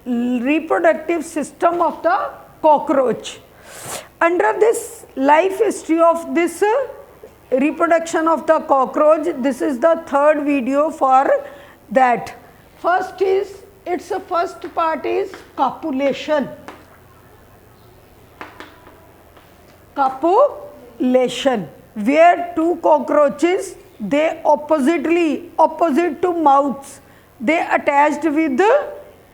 reproductive system of the cockroach. Under this life history of this reproduction of the cockroach, this is the third video for that. First is, its first part is copulation. Copulation, where two cockroaches, they opposite to mouths, they attached with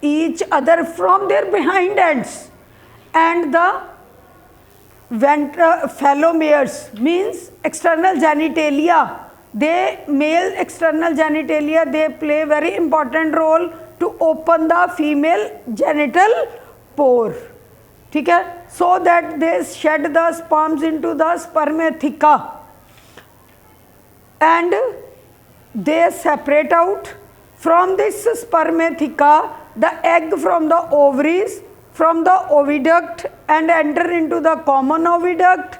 each other from their behind ends, and the phallomeres means external genitalia, they male external genitalia, they play very important role to open the female genital pore, ठीक है, so that they shed the sperms into the spermatheca and they separate out from this spermatheca the egg from the ovaries, from the oviduct, and enter into the common oviduct,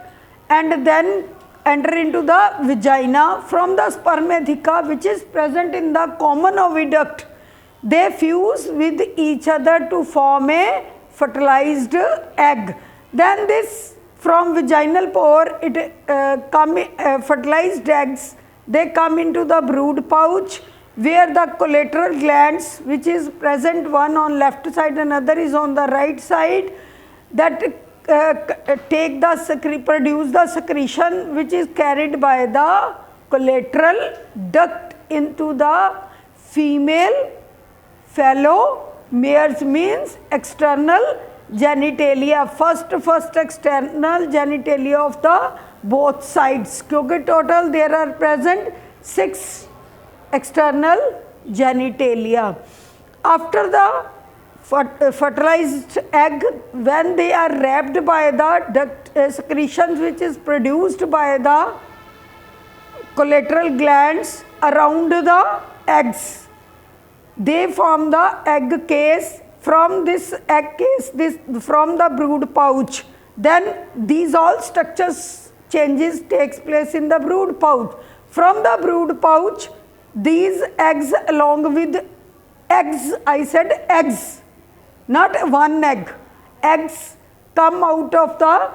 and then enter into the vagina. From the spermatheca which is present in the common oviduct, they fuse with each other to form a fertilized egg. Then this from vaginal pore, it fertilized eggs, they come into the brood pouch, where the collateral glands, which is present one on left side and other is on the right side, that take the produce the secretion which is carried by the collateral duct into the female phallomeres, means external genitalia, first external genitalia of the both sides, क्योंकि total there are present 6 external genitalia. After the fertilized egg, when they are wrapped by the duct secretions which is produced by the collateral glands around the eggs, they form the egg case. From this egg case, from the brood pouch, then these all structures changes takes place in the brood pouch. From the brood pouch, these eggs along with eggs, I said eggs, not one egg, eggs come out of the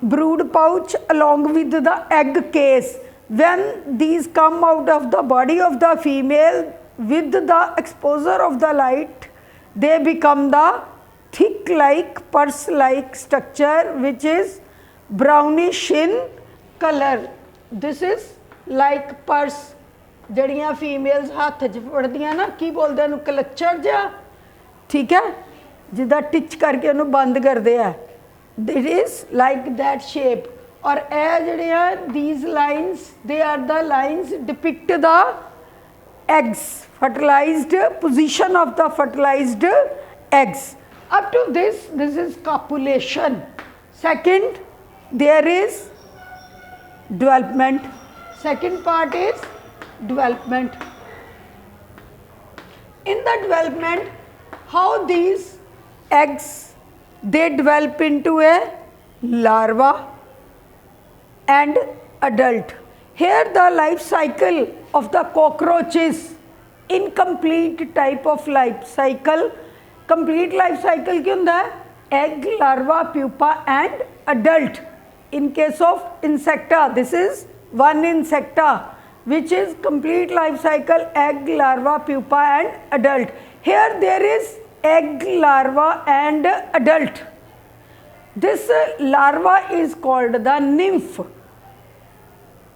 brood pouch along with the egg case. When these come out of the body of the female with the exposure of the light, they become the thick like purse like structure which is brownish in color. This is like purse, जड़ियाँ females हाथ च फड़दियाँ ना, की बोलते हैं clutcher जा, ठीक है, जिदा टिच करके उन्होंने बंद करते हैं, it is like that shape. और ए जड़ियाँ these lines, they are the lines depict the eggs, fertilized position of the fertilized eggs. Up to this is copulation. Second, there is development. Second part is development. In the development, how these eggs, they develop into a larva and adult. Here the life cycle of the cockroach is incomplete type of life cycle. Complete life cycle क्या होता है? Egg, larva, pupa and adult. In case of insecta, this is one insecta which is complete life cycle, egg, larva, pupa and adult. Here there is egg, larva and adult. This larva is called the nymph.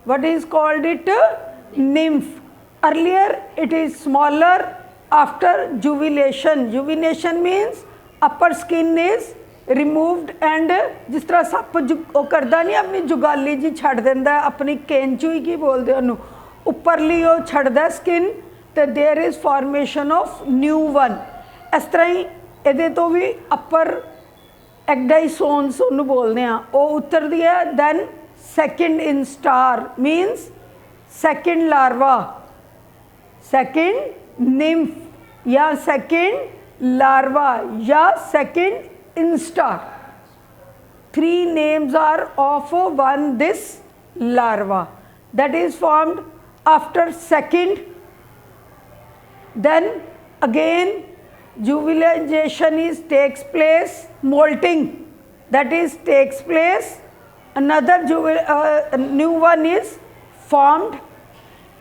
What is called it? Nymph. Earlier it is smaller after jubilation. Jubilation means upper skin is removed and जिस तरह सप वो करता नहीं अपनी जुगाली जी छड़ देंदा अपनी केंचू ही की बोलते हैं उन्होंने ऊपरली वो छड़दा स्किन तो there is formation of new one. इस तरह ही ਇਹਦੇ ਤੋਂ भी upper ecdysones ਉਹਨੂੰ बोलते हैं वो उतरदी है. then second instar means second larva, second nymph या second larva या second instar. 3 names are of one this larva that is formed after second. Then again Juvenilization is takes place, molting that is takes place, another new one is formed,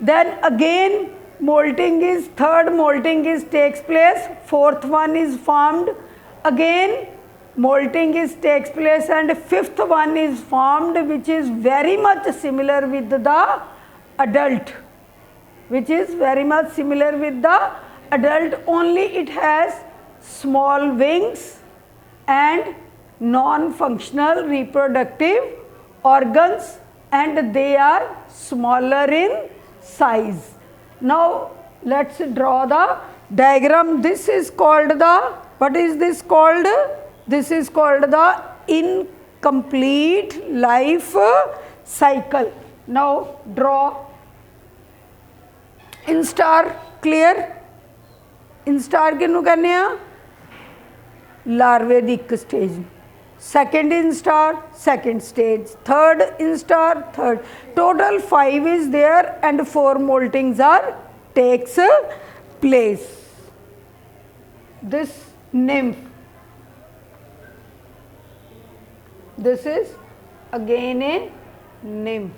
then again molting is, third molting is takes place, fourth one is formed, again molting is takes place, and fifth one is formed, which is very much similar with the adult, which is very much similar with the adult, only it has small wings and non-functional reproductive organs, and they are smaller in size. Now let's draw the diagram. This is called the, what is this called? This is called the incomplete life cycle. Now draw instar, clear? Instar किनू कहने आ? लार्वे दी एक stage, second instar, second stage, third instar, third. Total 5 is there and 4 moltings are takes place. This nymph, this is again a nymph.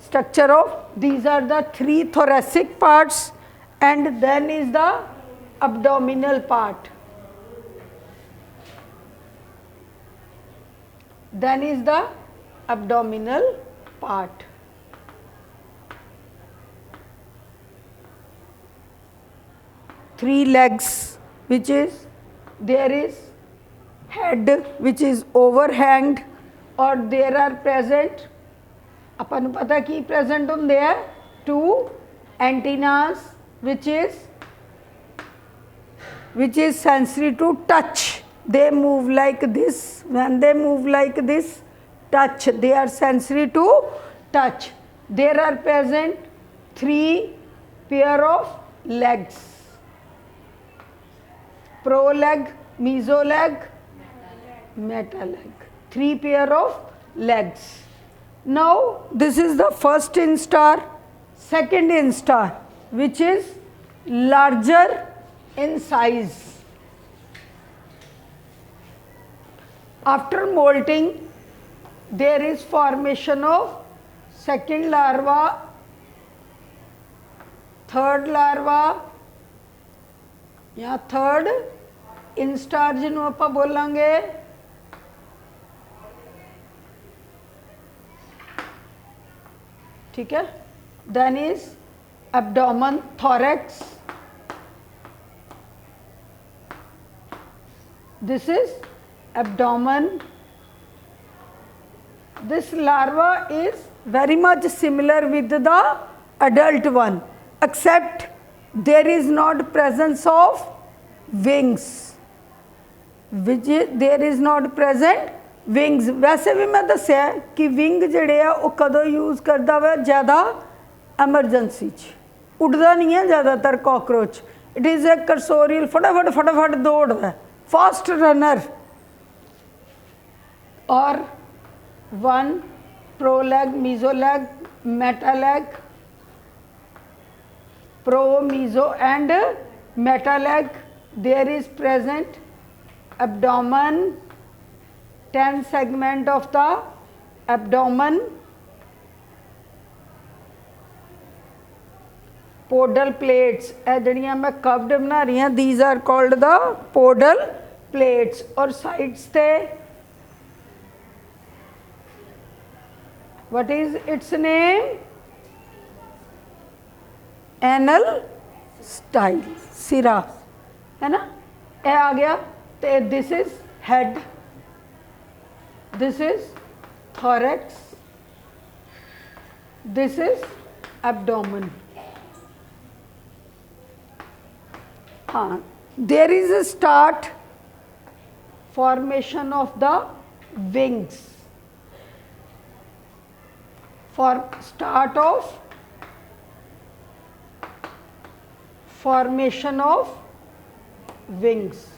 Structure of, these are the 3 thoracic parts, and then is the abdominal part. Then is the abdominal part. Three legs, which is, there is head which is overhanged, or there are present, अपन ਨੂੰ पता की present ਹੁੰਦੇ है, 2 antennas which is sensory to touch. They move like this. When they move like this, touch, they are sensory to touch. There are present 3 pair of legs, proleg, mesoleg, metaleg, 3 pair of legs. Now this is the first instar, second instar, which is larger in size. After molting, there is formation of second larva, third larva, या third instar जिन्हों आपा बोलांगे, ठीक है? Then is abdomen, thorax. This is abdomen. This larva is very much similar with the adult one, except there is not presence of wings, which is, there is not present wings. वैसे भी मैं दस्या कि wing जड़े आ वो कदों use करता वा ज़्यादा emergency च, उड़दा नहीं है ज़्यादातर cockroach. It is a cursorial, फटाफट फटाफट दौड़दा है, fast runner. Or one proleg, mesoleg, metaleg, pro, meso and metaleg. There is present abdomen, 10 segment of the abdomen, podal plates. जड़ियाँ मैं curved बना रही हैं, these are called the podal plates. और sides थे, what is its name? Anal style, सिरा है ना, ये आ गया. तो this is head, this is thorax, this is abdomen. हाँ, there is a start formation of the wings. For start of formation of wings.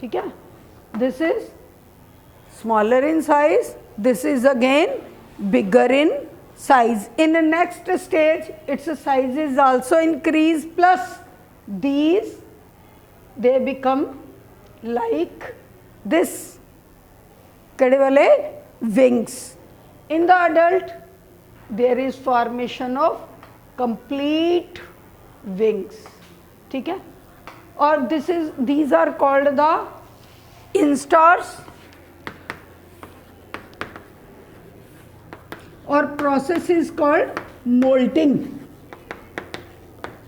ठीक है? This is smaller in size, this is again bigger in size. In the next stage, its size is also increased, plus these, they become like this, kade wale wings. In the adult, there is formation of complete wings. ठीक है? और these are called the instars, or process is called molting.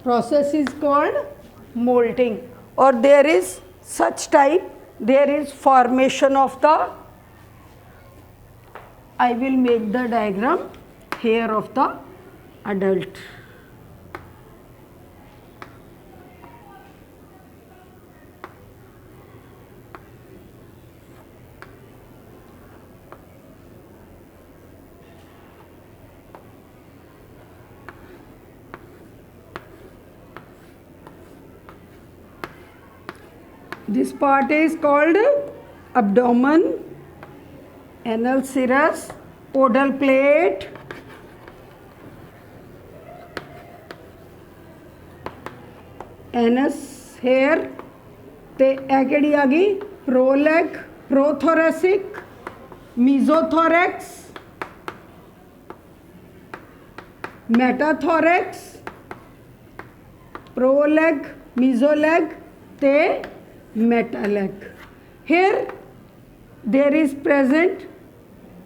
Process is called molting. Or there is such type, there is formation of the, I will make the diagram here of the adult. This part is called abdomen, anal cirrus, podal plate, anus here, ते ਇਹ ਕਿਹੜੀ ਆ ਗਈ proleg, prothoracic, mesothorax, metathorax, proleg, mesoleg, ते metaleg. Here there is present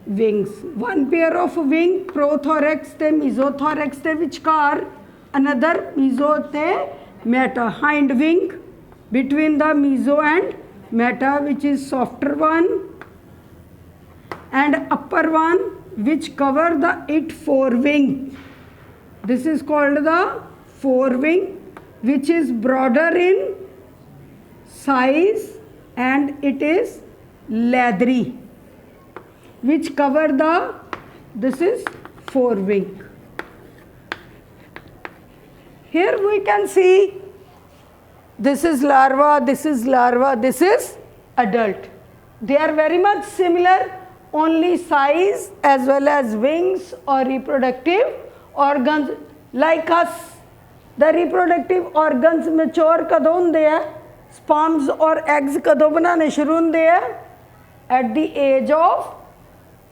wings, one pair of wing, prothorax te mesothorax te vichkar, another meso te meta, hind wing between the meso and meta, which is softer one, and upper one which cover the it forewing. This is called the forewing, which is broader in size and it is leathery, which cover the, this is forewing. Here we can see this is larva, this is larva, this is adult. They are very much similar, only size as well as wings or reproductive organs. Like us, the reproductive organs mature कदों होंदे हैं, sperms और eggs कदों बनाने शुरू होंदे हैं, at the age of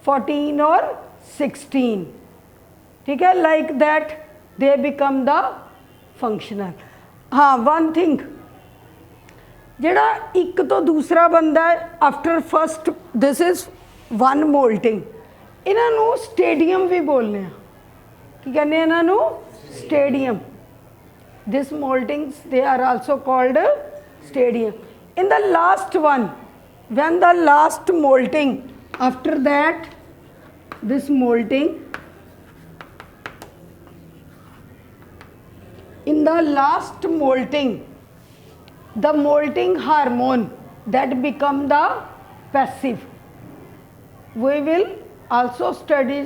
14 or 16. ठीक है? Like that they become the functional. हाँ, one thing, ਜਿਹੜਾ ਇੱਕ ਤੋਂ ਦੂਸਰਾ ਬੰਦਾ after first, this is one molting. ਇਹਨਾਂ ਨੂੰ stadium ਵੀ ਬੋਲਦੇ ਆ. ਕੀ ਕਹਿੰਦੇ ਆ ਇਹਨਾਂ ਨੂੰ? Stadium. This moltings, they are also called stadium. In the last one, when the last molting, after that this molting, in the last molting, the molting hormone that become the passive. We will also study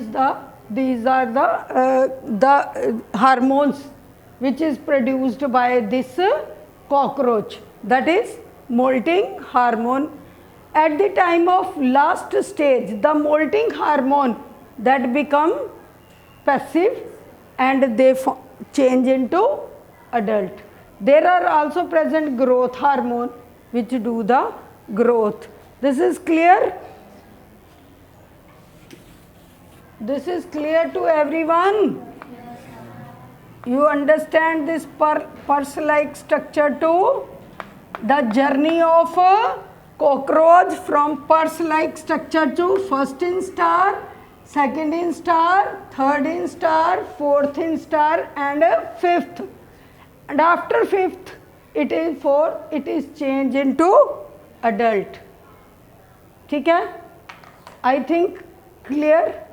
these are the hormones which is produced by this cockroach, that is molting hormone. At the time of last stage, the molting hormone that become passive and they change into adult. There are also present growth hormone which do the growth. This is clear? This is clear to everyone? You understand this purse-like structure too? The journey of a cockroach from purse-like structure to first instar, second instar, third instar, fourth instar and fifth. And after fifth, it is changed into adult. ठीक है? I think clear?